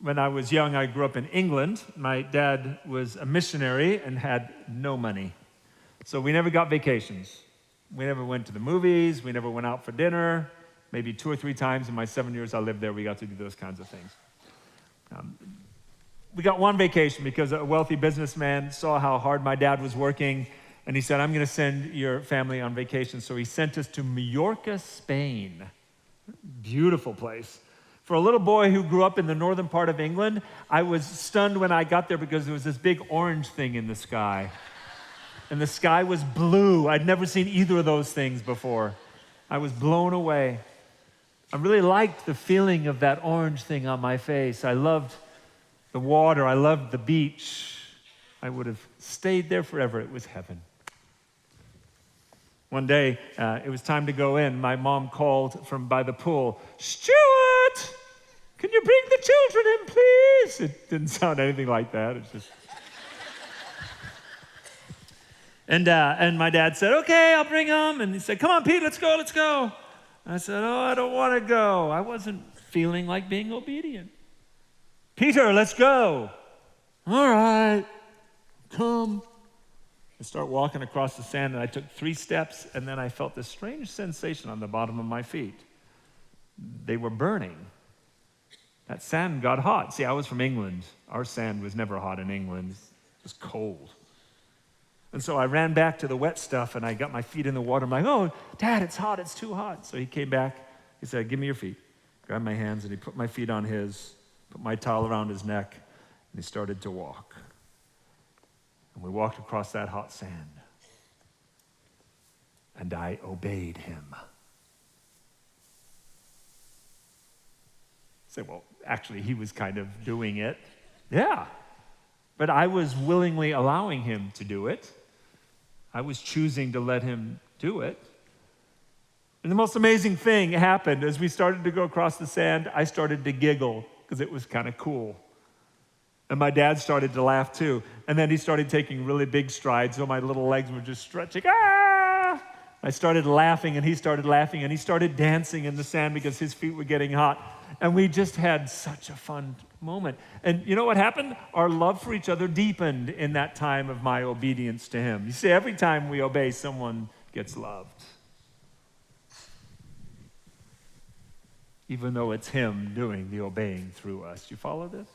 When I was young, I grew up in England. My dad was a missionary and had no money. So we never got vacations. We never went to the movies. We never went out for dinner. Maybe 2 or 3 times in my 7 years I lived there, we got to do those kinds of things. We got one vacation because a wealthy businessman saw how hard my dad was working, and he said, I'm going to send your family on vacation. So he sent us to Mallorca, Spain. Beautiful place. For a little boy who grew up in the northern part of England, I was stunned when I got there because there was this big orange thing in the sky. And the sky was blue. I'd never seen either of those things before. I was blown away. I really liked the feeling of that orange thing on my face. I loved the water. I loved the beach. I would have stayed there forever. It was heaven. One day, it was time to go in. My mom called from by the pool, Stuart, can you bring the children in, please? It didn't sound anything like that. It's just... And my dad said, okay, I'll bring them. And he said, come on, Pete, let's go, let's go. I said, oh, I don't want to go. I wasn't feeling like being obedient. Peter, let's go. All right, come. I start walking across the sand, and I took 3 steps, and then I felt this strange sensation on the bottom of my feet. They were burning. That sand got hot. See, I was from England. Our sand was never hot in England. It was cold. And so I ran back to the wet stuff, and I got my feet in the water. I'm like, oh, Dad, it's hot. It's too hot. So he came back. He said, give me your feet. Grabbed my hands, and he put my feet on his, put my towel around his neck, and he started to walk. And we walked across that hot sand. And I obeyed him. Say, well, actually, he was kind of doing it. Yeah. But I was willingly allowing him to do it. I was choosing to let him do it. And the most amazing thing happened as we started to go across the sand. I started to giggle because it was kind of cool. And my dad started to laugh too. And then he started taking really big strides, so my little legs were just stretching. Ah! I started laughing, and he started laughing, and he started dancing in the sand because his feet were getting hot. And we just had such a fun moment. And you know what happened? Our love for each other deepened in that time of my obedience to him. You see, every time we obey, someone gets loved. Even though it's him doing the obeying through us. You follow this?